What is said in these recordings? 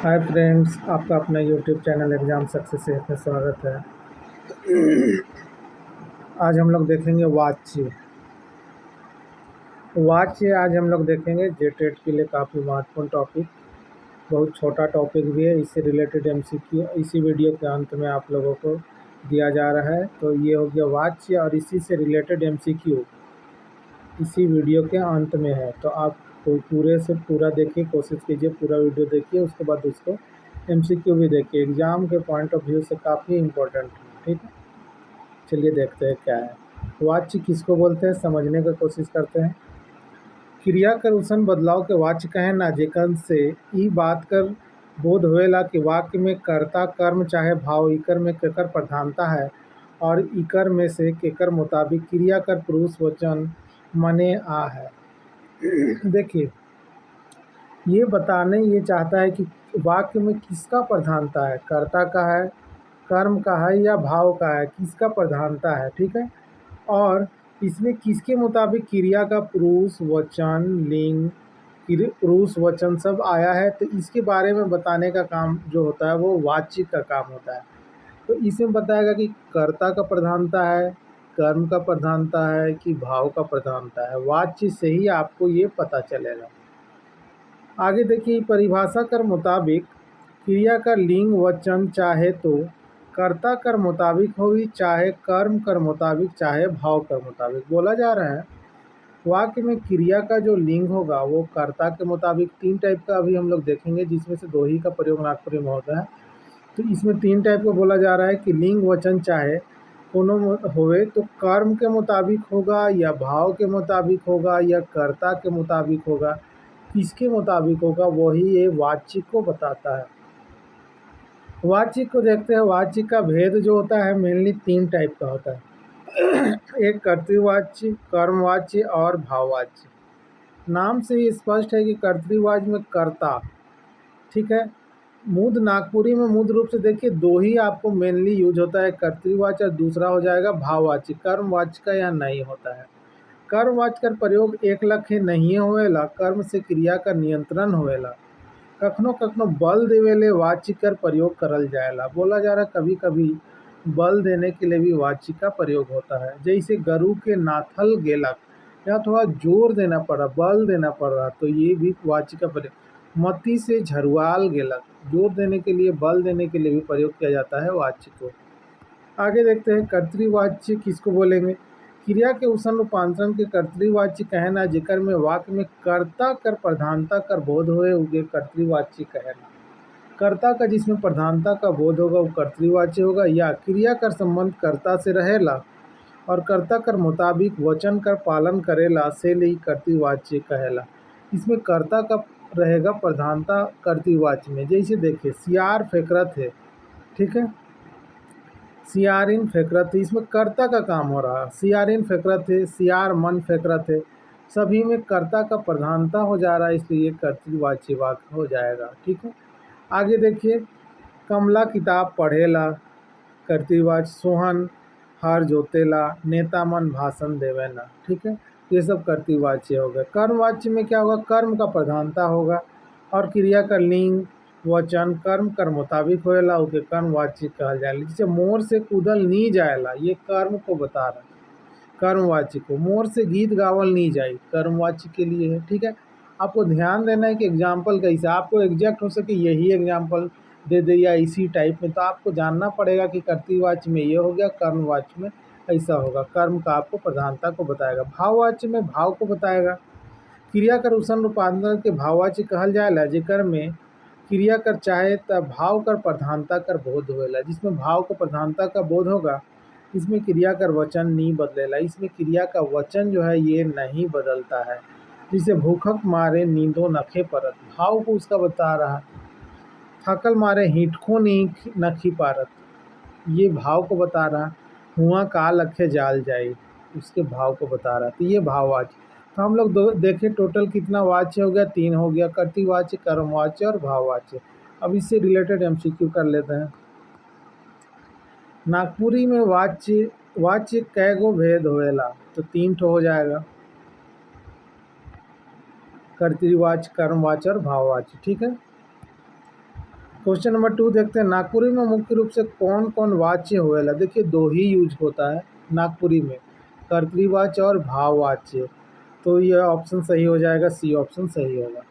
Hi friends, आपका अपना YouTube channel exam success में स्वागत है। आज हम लोग देखेंगे वाच्य आज हम लोग देखेंगे जेटेट के लिए काफ़ी महत्वपूर्ण टॉपिक। बहुत छोटा टॉपिक भी है, इससे रिलेटेड एमसीक्यू इसी वीडियो के अंत में आप लोगों को दिया जा रहा है। तो ये हो गया वाच्य और इसी से रिलेटेड एमसीक्यू इसी वीडियो के अंत में है। तो आप पूरे से पूरा देखिए, कोशिश कीजिए पूरा वीडियो देखिए, उसके बाद उसको एमसीक्यू भी देखिए। एग्ज़ाम के पॉइंट ऑफ व्यू से काफ़ी इम्पोर्टेंट है। ठीक है, चलिए देखते हैं क्या है। वाच्य किसको बोलते हैं, समझने की कोशिश करते हैं। क्रिया कर उसन बदलाव के वाच्य कहें ना, जेकन से ई बात कर बोध होएला कि वाक्य में कर्ता कर्म चाहे भाव इकर में केकर प्रधानता है और इकर में से केकर मुताबिक क्रिया कर पुरुष वचन मने आ है। देखिए, ये बताने ये चाहता है कि वाक्य में किसका प्रधानता है, कर्ता का है, कर्म का है या भाव का है, किसका प्रधानता है। ठीक है, और इसमें किसके मुताबिक क्रिया का पुरुष वचन लिंग पुरुष वचन सब आया है, तो इसके बारे में बताने का काम जो होता है वो वाच्य का काम होता है। तो इसमें बताएगा कि कर्ता का प्रधानता है, कर्म का प्रधानता है कि भाव का प्रधानता है। वाच्य से ही आपको ये पता चलेगा। आगे देखिए, परिभाषा कर मुताबिक क्रिया का लिंग वचन चाहे तो कर्ता कर मुताबिक होगी, चाहे कर्म कर मुताबिक, चाहे भाव कर मुताबिक। बोला जा रहा है वाक्य में क्रिया का जो लिंग होगा वो कर्ता के मुताबिक तीन टाइप का अभी हम लोग देखेंगे, जिसमें से दो ही का प्रयोग नागपुरी में होता है। तो इसमें तीन टाइप का बोला जा रहा है कि लिंग वचन चाहे कोनो होवे तो कर्म के मुताबिक होगा या भाव के मुताबिक होगा या कर्ता के मुताबिक होगा। किसके मुताबिक होगा वही ये वाच्य को बताता है। वाच्य को देखते हैं। वाच्य का भेद जो होता है मेनली तीन टाइप का होता है। एक कर्तृवाच्य, कर्मवाच्य और भाववाच्य। नाम से ही स्पष्ट है कि कर्तृवाच्य में कर्ता, ठीक है। मूद नागपुरी में मूद रूप से देखिए दो ही आपको मेनली यूज होता है, कर्तृवाच्य और दूसरा हो जाएगा भाववाच्य। कर्मवाच्य का यहाँ नहीं होता है। कर्मवाच्य का प्रयोग एक लखे नहीं होवेला, कर्म से क्रिया का नियंत्रण होवेला। कखनो कखनो बल देवेले वाच्य कर प्रयोग करल जाएला। बोला जा रहा कभी कभी बल देने के लिए भी वाच्य का प्रयोग होता है। जैसे गरु के नाथल गेलक, या थोड़ा जोर देना पड़ा, बल देना पड़ रहा, तो ये भी वाच्य का प्रयोग। मती से झरुआल गेलक, जोर देने के लिए, बल देने के लिए भी प्रयोग किया जाता है वाच्य को। आगे देखते हैं कर्तृवाच्य किसको बोलेंगे। क्रिया के उसन रूपांतरण के कर्तृवाच्य कहना, जिकर में वाक्य में कर्ता कर प्रधानता कर बोध होए उगे कर्तृवाच्य कहना। कर्ता का जिसमें प्रधानता का बोध होगा वो कर्तृवाच्य होगा, या क्रिया कर संबंध कर्ता से रहेला और कर्ता कर मुताबिक वचन कर पालन करेला से ही कर्तृवाच्य कहेला। इसमें कर्ता का रहेगा प्रधानता कर्तृवाच्य में। जैसे देखिए, सियार फेंकरत है, ठीक है, सियारिन फेंकरत है, इसमें कर्ता का काम हो रहा है। सियारिन फेंकरत है, सियार मन फेंकरत है, सभी में कर्ता का प्रधानता हो जा रहा है, इसलिए कर्तृवाच्य वाक्य हो जाएगा। ठीक है, आगे देखिए, कमला किताब पढ़ेला, कर्तृवाच्य। सोहन हर जोतेला, नेता मन भाषण देवेला। ठीक है, ये सब कर्तृवाच्य हो गए। कर्मवाच्य में क्या होगा, कर्म का प्रधानता होगा और क्रिया का लिंग वचन कर्म कर मुताबिक होएला, उके कर्मवाच्य कहल जाएला। जैसे मोर से कूदल नी जाएला, ये कर्म को बता रहा है, कर्मवाच्य को। मोर से गीत गावल नी जाए, कर्मवाच्य के लिए है। ठीक है, आपको ध्यान देना है कि एग्जाम्पल कैसे आपको एग्जैक्ट हो सके यही एग्जाम्पल दे दे या इसी टाइप में, तो आपको जानना पड़ेगा कि कर्तृवाच्य में ये हो गया, कर्मवाच्य में ऐसा होगा। कर्म का आपको प्रधानता को बताएगा, भाववाच्य में भाव को बताएगा। क्रिया कर उसन रूपांतरण के भाववाच्य कहल जाएला, जेकर में क्रिया कर चाहे तब भाव कर प्रधानता कर बोध होएला। जिसमें भाव को प्रधानता का बोध होगा, इसमें क्रिया कर वचन नहीं बदलेला। इसमें क्रिया का वचन जो है ये नहीं बदलता है। जिसे भूखक मारे नींदो नखे परत, भाव को उसका बता रहा है। थकल मारे हिटको नहीं नखी पारत, ये भाव को बता रहा। हुआ का लखे जाल जाए, उसके भाव को बता रहा। तो ये भाववाच्य। तो हम लोग देखें टोटल कितना वाच्य हो गया, तीन हो गया, कर्तृवाच्य, कर्मवाच्य और भाववाच्य। अब इससे रिलेटेड एमसीक्यू कर लेते हैं। नागपुरी में वाच्य कैगो भेद होएला, तो तीन ठो हो जाएगा, कर्तृवाच्य, कर्मवाच्य और भाववाच्य। ठीक है, क्वेश्चन नंबर 2 देखते हैं, नागपुरी में मुख्य रूप से कौन कौन वाच्य होएला। देखिए 2 ही यूज होता है नागपुरी में, कर्तृवाच्य और भाववाच्य। तो यह ऑप्शन सही हो जाएगा, सी ऑप्शन सही होगा।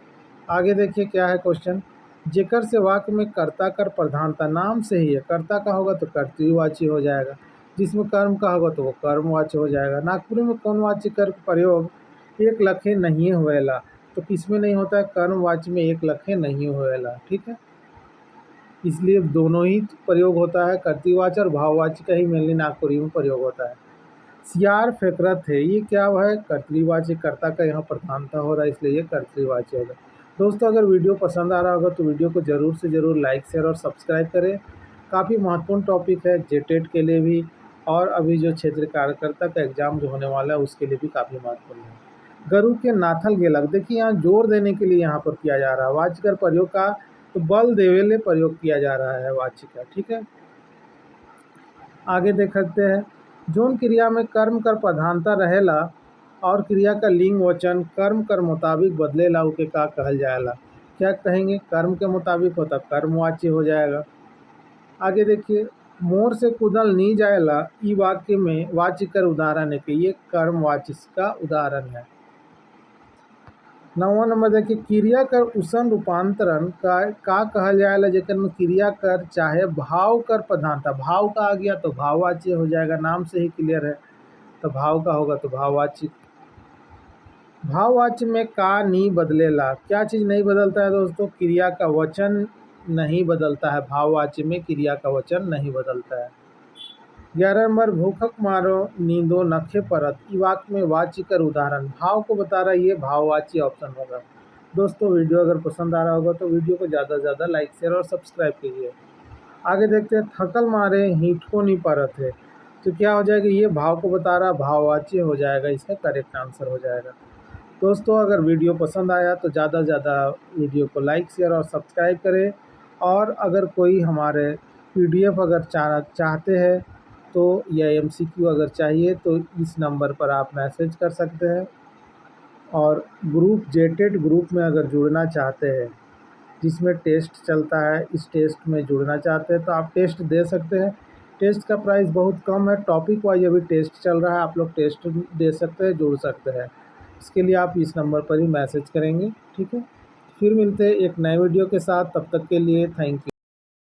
आगे देखिए क्या है क्वेश्चन, जेकर से वाक्य में कर्ता कर प्रधानता, नाम से ही है, कर्ता का होगा तो कर्तृवाच्य हो जाएगा, जिसमें कर्म का होगा तो वो कर्मवाच्य हो जाएगा। नागपुरी में कौन वाच्य कर प्रयोग एक लखे नहीं होएला, तो किसमें नहीं होता है, कर्मवाच्य में एक लखे नहीं होएला। ठीक है, इसलिए दोनों ही प्रयोग होता है, कर्तृवाच्य और भाववाच्य का ही मेनली नागपुरी में प्रयोग होता है। सियार फेकरत है, ये क्या है, कर्तृवाच्य, कर्ता का यहाँ प्रधानता हो रहा है, इसलिए ये कर्तृवाच्य होगा। दोस्तों अगर वीडियो पसंद आ रहा होगा तो वीडियो को ज़रूर से ज़रूर लाइक शेयर और सब्सक्राइब करें। काफ़ी महत्वपूर्ण टॉपिक है जेटेट के लिए भी, और अभी जो क्षेत्र कार्यकर्ता का एग्जाम जो होने वाला है उसके लिए भी काफ़ी महत्वपूर्ण है। गरु के नाथल गेलक, देखिए यहाँ जोर देने के लिए यहाँ पर किया जा रहा है वाच्य कर प्रयोग का, तो बल देवेले प्रयोग किया जा रहा है वाच्य का। ठीक है, आगे देख सकते हैं, जोन क्रिया में कर्म कर प्रधानता रहेला और क्रिया का लिंग वचन कर्म कर मुताबिक बदलेला, उके का कहल जाएला। क्या कहेंगे, कर्म के मुताबिक होता कर्मवाच्य हो जाएगा। आगे देखिए, मोर से कुदल नहीं जाएला, ई वाक्य में वाच्य कर उदाहरण है कि ये कर्मवाच्य का उदाहरण है। 9वां नंबर देखिए, क्रिया कर उसन रूपांतरण का कहल जाएला, जेकर में क्रिया कर चाहे भाव कर प्रधानता, भाव का आ गया तो भाववाच्य हो जाएगा, नाम से ही क्लियर है, तो भाव का होगा तो भाववाच्य। भाववाच्य में का नहीं बदलेला, क्या चीज़ नहीं बदलता है दोस्तों, क्रिया का वचन नहीं बदलता है, भाववाच्य में क्रिया का वचन नहीं बदलता है। 11 नंबर, भूखक मारो नींदो नखे परत, ई वाक्य में वाच्य कर उदाहरण, भाव को बता रहा है, ये भाववाच्य ऑप्शन होगा। दोस्तों वीडियो अगर पसंद आ रहा होगा तो वीडियो को ज़्यादा से ज़्यादा लाइक शेयर और सब्सक्राइब कीजिए। आगे देखते हैं, थकल मारे हिटको नहीं परत है, तो क्या हो जाएगा, ये भाव को बता रहा, भाववाच्य हो जाएगा, इसका करेक्ट आंसर हो जाएगा। दोस्तों अगर वीडियो पसंद आया तो ज़्यादा से ज़्यादा वीडियो को लाइक शेयर और सब्सक्राइब करें, और अगर कोई हमारे PDF अगर चाहते हैं तो या MCQ अगर चाहिए तो इस नंबर पर आप मैसेज कर सकते हैं। और ग्रुप जेटेट ग्रुप में अगर जुड़ना चाहते हैं, जिसमें टेस्ट चलता है, इस टेस्ट में जुड़ना चाहते हैं तो आप टेस्ट दे सकते हैं। टेस्ट का प्राइस बहुत कम है, टॉपिक वाइज अभी टेस्ट चल रहा है, आप लोग टेस्ट दे सकते हैं, जुड़ सकते हैं। इसके लिए आप इस नंबर पर ही मैसेज करेंगे। ठीक है, फिर मिलते हैं एक नए वीडियो के साथ, तब तक के लिए थैंक यू।